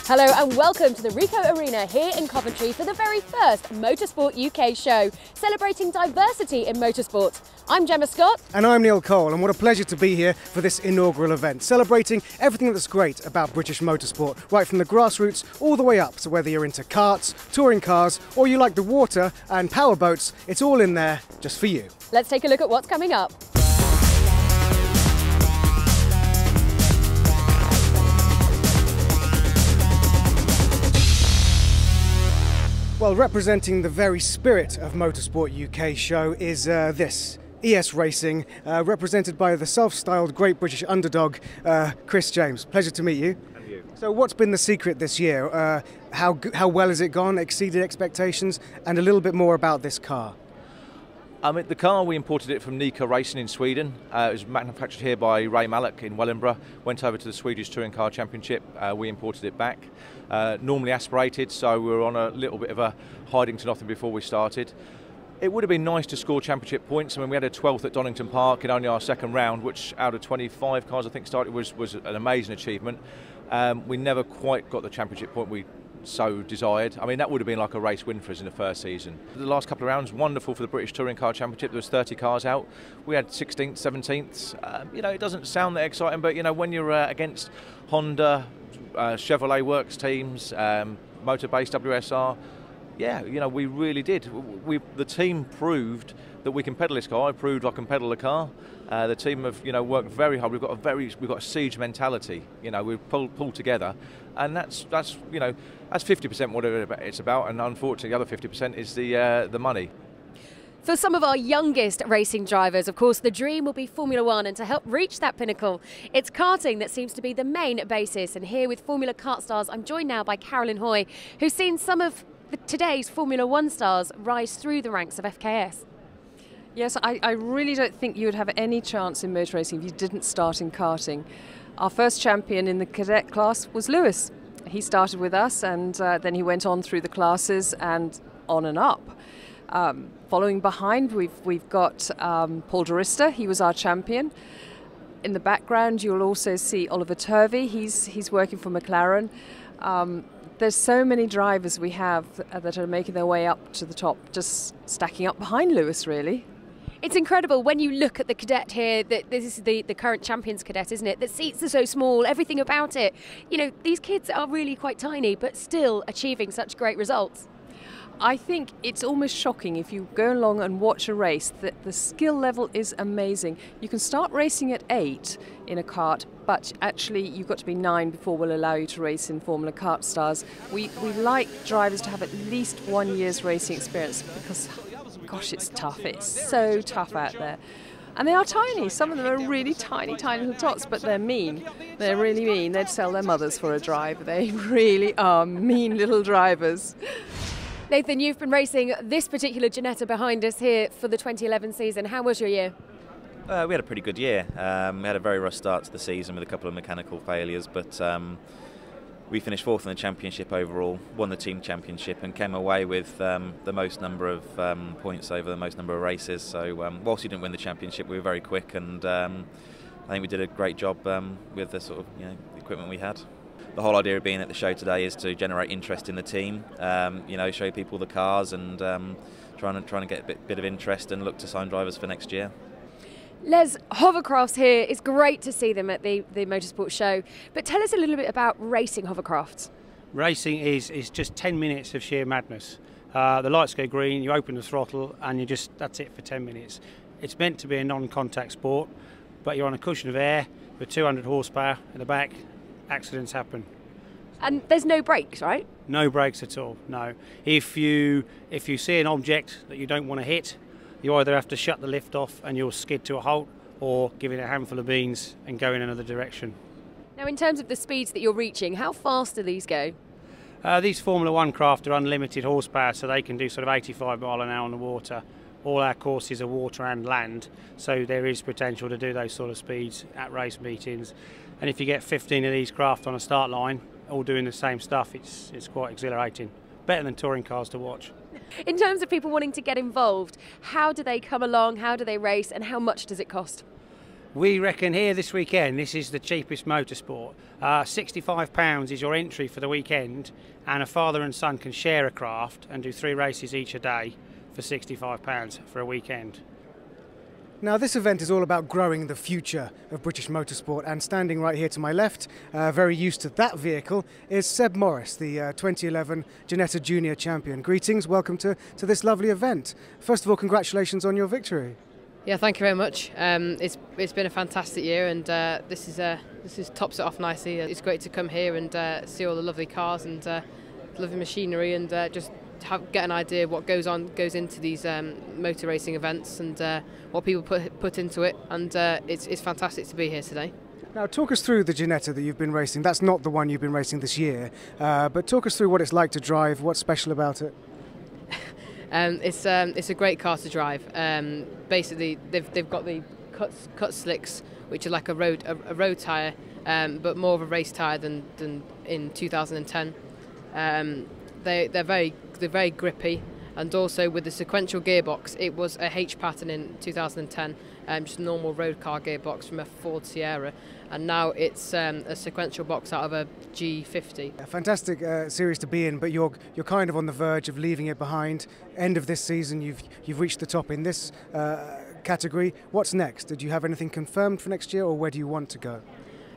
Hello and welcome to the Rico Arena here in Coventry for the very first Motorsport UK show, celebrating diversity in motorsport. I'm Gemma Scott. And I'm Neil Cole, and what a pleasure to be here for this inaugural event, celebrating everything that's great about British motorsport, right from the grassroots all the way up. So whether you're into karts, touring cars, or you like the water and power boats, it's all in there just for you. Let's take a look at what's coming up. Well, representing the very spirit of Motorsport UK show is this. ES Racing, represented by the self-styled great British underdog, Chris James. Pleasure to meet you. And you. So what's been the secret this year? How well has it gone, exceeded expectations, and a little bit more about this car? The car, we imported it from Nika Racing in Sweden. It was manufactured here by Ray Mallock in Wellingborough. Went over to the Swedish Touring Car Championship. We imported it back. Normally aspirated, so we were on a little bit of a hiding to nothing before we started. It would have been nice to score championship points. I mean, we had a 12th at Donington Park in only our second round, which out of 25 cars I think started was an amazing achievement. We never quite got the championship point we so desired. I mean, that would have been like a race win for us in the first season. The last couple of rounds, wonderful for the British Touring Car Championship. There was 30 cars out. We had 16th, 17th. It doesn't sound that exciting, but when you're against Honda, Chevrolet Works teams, motor-based WSR, we really did. The team proved that we can pedal this car. I proved I can pedal the car. The team have worked very hard. We've got a siege mentality. We've pulled together, and that's 50% what it's about. And unfortunately, the other 50% is the money. For some of our youngest racing drivers, of course, the dream will be Formula One, and to help reach that pinnacle, it's karting that seems to be the main basis. And here with Formula Kart stars, I'm joined now by Carolyn Hoy, who's seen some of today's Formula One stars rise through the ranks of FKS. Yes, I really don't think you would have any chance in motor racing if you didn't start in karting. Our first champion in the cadet class was Lewis. He started with us, and then he went on through the classes and on and up. Following behind, we've got Paul Dorista. He was our champion. In the background, you'll also see Oliver Turvey. He's working for McLaren. There's so many drivers we have that are making their way up to the top, just stacking up behind Lewis, really. It's incredible when you look at the cadet here, that this is the current champions cadet, isn't it? The seats are so small, everything about it. These kids are really quite tiny, but still achieving such great results. I think it's almost shocking if you go along and watch a race that the skill level is amazing. You can start racing at 8 in a kart, but actually you've got to be 9 before we'll allow you to race in Formula Kart Stars. We like drivers to have at least 1 year's racing experience because, gosh, it's tough. It's so tough out there. And they are tiny. Some of them are really tiny, tiny little tots, but they're mean. They're really mean. They'd sell their mothers for a drive. They really are mean little drivers. Nathan, you've been racing this particular Ginetta behind us here for the 2011 season. How was your year? We had a pretty good year. We had a very rough start to the season with a couple of mechanical failures, but we finished 4th in the championship overall, won the team championship, and came away with the most number of points over the most number of races. So whilst we didn't win the championship, we were very quick, and I think we did a great job with the sort of equipment we had. The whole idea of being at the show today is to generate interest in the team, show people the cars, and trying to get a bit of interest and look to sign drivers for next year. Les, Hovercrafts here. It's great to see them at the Motorsport show. But tell us a little bit about racing Hovercrafts. Racing is just 10 minutes of sheer madness. The lights go green, you open the throttle, and that's it for 10 minutes. It's meant to be a non-contact sport, but you're on a cushion of air with 200 horsepower in the back. Accidents happen. And there's no brakes, right? No brakes at all, no. If you see an object that you don't want to hit, you either have to shut the lift off and you'll skid to a halt, or give it a handful of beans and go in another direction. Now, in terms of the speeds that you're reaching, how fast do these go? These Formula One craft are unlimited horsepower, so they can do sort of 85 mile an hour on the water. All our courses are water and land, so there is potential to do those sort of speeds at race meetings. And if you get 15 of these craft on a start line, all doing the same stuff, it's quite exhilarating. Better than touring cars to watch. In terms of people wanting to get involved, how do they come along, how do they race, and how much does it cost? We reckon here this weekend this is the cheapest motorsport. £65 is your entry for the weekend, and a father and son can share a craft and do 3 races each a day for £65 for a weekend. Now, this event is all about growing the future of British motorsport, and standing right here to my left, very used to that vehicle, is Seb Morris, the 2011 Ginetta Junior Champion. Greetings, welcome to this lovely event. First of all, congratulations on your victory. Yeah, thank you very much. It's been a fantastic year, and this is tops it off nicely. It's great to come here and see all the lovely cars and lovely machinery, and just get an idea of what goes into these motor racing events, and what people put into it. And it's fantastic to be here today. Now, talk us through the Ginetta that you've been racing. That's not the one you've been racing this year, but talk us through what it's like to drive. What's special about it? It's a great car to drive. Basically, they've got the cut slicks, which are like a road tyre, but more of a race tyre than in 2010. They're very grippy, and also with the sequential gearbox, it was a H pattern in 2010, just a normal road car gearbox from a Ford Sierra, and now it's a sequential box out of a G50. A fantastic series to be in, but you're kind of on the verge of leaving it behind. End of this season, you've reached the top in this category. What's next? Did you have anything confirmed for next year, or where do you want to go?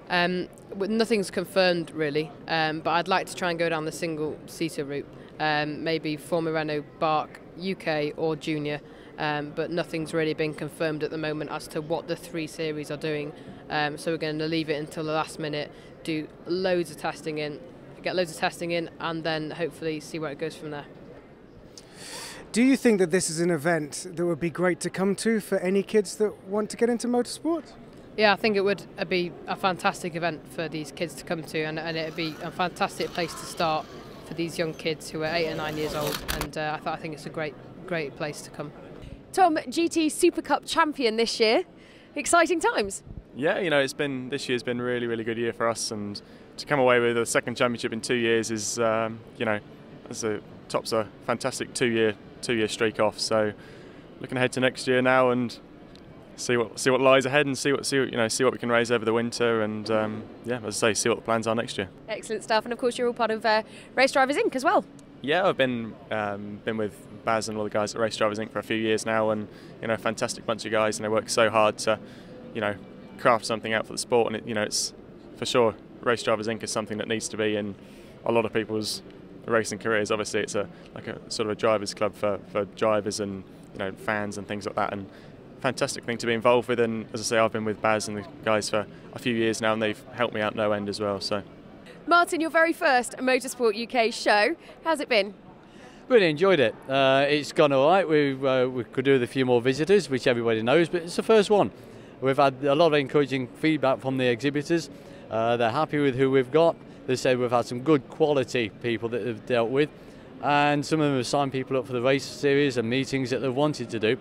Nothing's confirmed really, but I'd like to try and go down the single-seater route, maybe Formula Renault, Bark, UK or Junior, but nothing's really been confirmed at the moment as to what the 3 series are doing. So we're going to leave it until the last minute, do loads of testing in, and then hopefully see where it goes from there. Do you think that this is an event that would be great to come to for any kids that want to get into motorsport? Yeah, I think it would be a fantastic event for these kids to come to, and it would be a fantastic place to start for these young kids who are 8 or 9 years old, and I think it's a great place to come. Tom, GT Super Cup champion this year. Exciting times. Yeah, this year's been a really good year for us, and to come away with a second championship in 2 years is, tops a fantastic two-year streak off. So, looking ahead to next year now, and see what lies ahead, and see what we can raise over the winter, and as I say, see what the plans are next year. Excellent stuff, and of course you're all part of Race Drivers Inc. as well. Yeah, I've been with Baz and all the guys at Race Drivers Inc. for a few years now, and a fantastic bunch of guys, and they work so hard to craft something out for the sport, and it's for sure Race Drivers Inc. is something that needs to be in a lot of people's racing careers. Obviously, it's like a sort of a drivers club for drivers and fans and things like that, and fantastic thing to be involved with. And as I say, I've been with Baz and the guys for a few years now, and they've helped me out no end as well. So, Martin, your very first Motorsport UK show, how's it been? Really enjoyed it. It's gone all right. We could do with a few more visitors, which everybody knows, but it's the first one. We've had a lot of encouraging feedback from the exhibitors. They're happy with who we've got. They say we've had some good quality people that they've dealt with, and some of them have signed people up for the race series and meetings that they've wanted to do.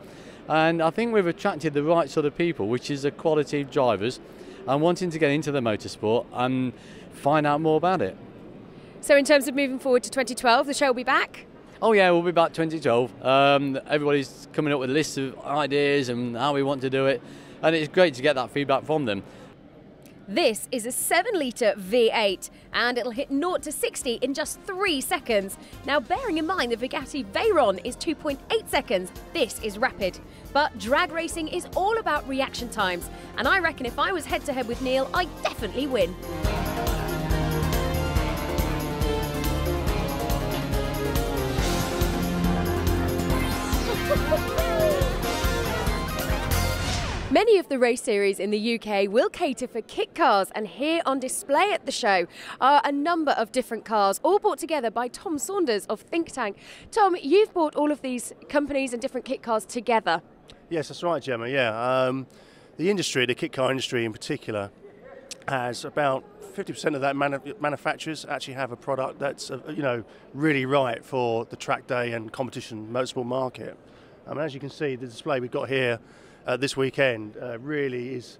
And I think we've attracted the right sort of people, which is the quality of drivers and wanting to get into the motorsport and find out more about it. So in terms of moving forward to 2012, the show will be back? Oh yeah, we'll be back 2012. Everybody's coming up with lists of ideas and how we want to do it, and it's great to get that feedback from them. This is a 7-litre V8 and it'll hit 0 to 60 in just 3 seconds. Now, bearing in mind the Bugatti Veyron is 2.8 seconds, this is rapid. But drag racing is all about reaction times, and I reckon if I was head-to-head with Neil, I'd definitely win. Many of the race series in the UK will cater for kit cars, and here on display at the show are a number of different cars, all brought together by Tom Saunders of Think Tank. Tom, you've brought all of these companies and different kit cars together. Yes, that's right, Gemma, yeah. The industry, the kit car industry in particular, has about 50% of that manufacturers actually have a product that's really right for the track day and competition motorsport market. As you can see, the display we've got here this weekend really is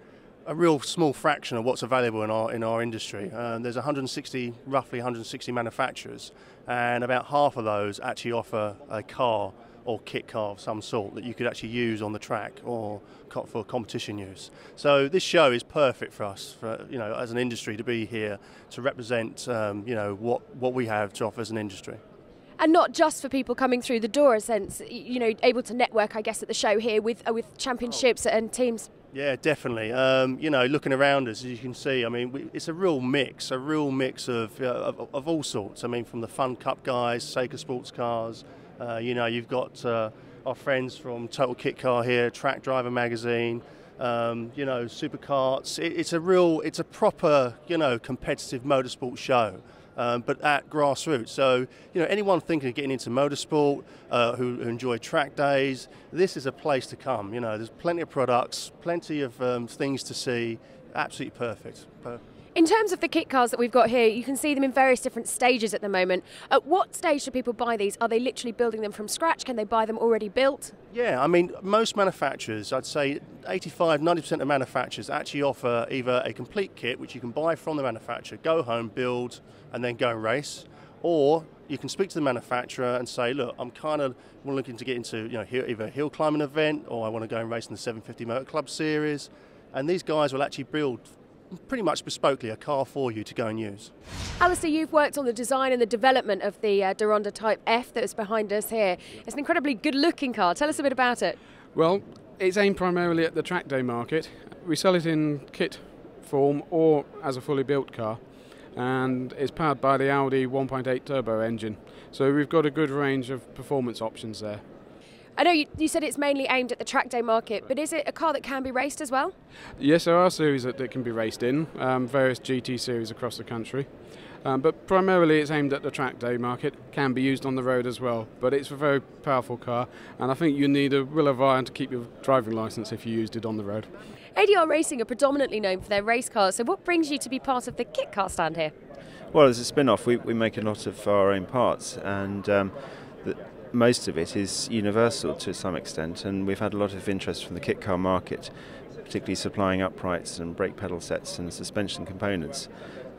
a real small fraction of what's available in our industry. There's roughly 160 manufacturers, and about half of those actually offer a car or kit car of some sort that you could actually use on the track or for competition use. So this show is perfect for us, for, you know, as an industry, to be here to represent you know, what we have to offer as an industry. And not just for people coming through the door, in a sense, you know, able to network, I guess, at the show here with championships and teams. Yeah, definitely. You know, looking around us, as you can see, I mean, it's a real mix of all sorts. I mean, from the Fun Cup guys, Seika Sports Cars, you know, you've got our friends from Total Kit Car here, Track Driver Magazine, you know, Supercarts. It's a proper, you know, competitive motorsport show. But at grassroots. So, you know, anyone thinking of getting into motorsport, who enjoy track days, this is a place to come. You know, there's plenty of products, plenty of things to see. Absolutely perfect. In terms of the kit cars that we've got here, you can see them in various different stages at the moment. At what stage do people buy these? Are they literally building them from scratch? Can they buy them already built? Yeah, I mean, most manufacturers, I'd say 85–90% of manufacturers actually offer either a complete kit, which you can buy from the manufacturer, go home, build, and then go and race, or you can speak to the manufacturer and say, look, I'm kind of looking to get into, you know, either a hill climbing event, or I want to go and race in the 750 Motor Club Series, and these guys will actually build pretty much bespokely a car for you to go and use. Alistair, you've worked on the design and the development of the Deronda Type F that is behind us here. It's an incredibly good looking car. Tell us a bit about it. Well, it's aimed primarily at the track day market. We sell it in kit form or as a fully built car, and it's powered by the Audi 1.8 turbo engine. So we've got a good range of performance options there. I know you said it's mainly aimed at the track day market, but is it a car that can be raced as well? Yes, there are series that can be raced in, various GT series across the country. But primarily it's aimed at the track day market, can be used on the road as well. But it's a very powerful car, and I think you need a will of iron to keep your driving licence if you used it on the road. ADR Racing are predominantly known for their race cars, so what brings you to be part of the kit car stand here? Well, as a spin-off, we make a lot of our own parts, and most of it is universal to some extent, and we've had a lot of interest from the kit car market, particularly supplying uprights and brake pedal sets and suspension components.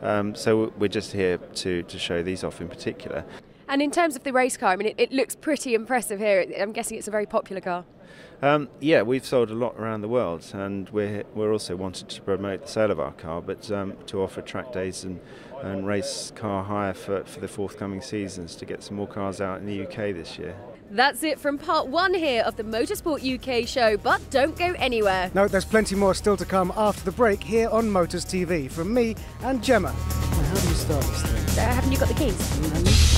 So we're just here to show these off in particular. And in terms of the race car, I mean, it looks pretty impressive here. I'm guessing it's a very popular car. Yeah, we've sold a lot around the world, and we're also wanted to promote the sale of our car, but to offer track days and race car hire for the forthcoming seasons to get some more cars out in the UK this year. That's it from part one here of the Motorsport UK show, but don't go anywhere. No, there's plenty more still to come after the break here on Motors TV from me and Gemma. Now, how do you start this thing? Haven't you got the keys?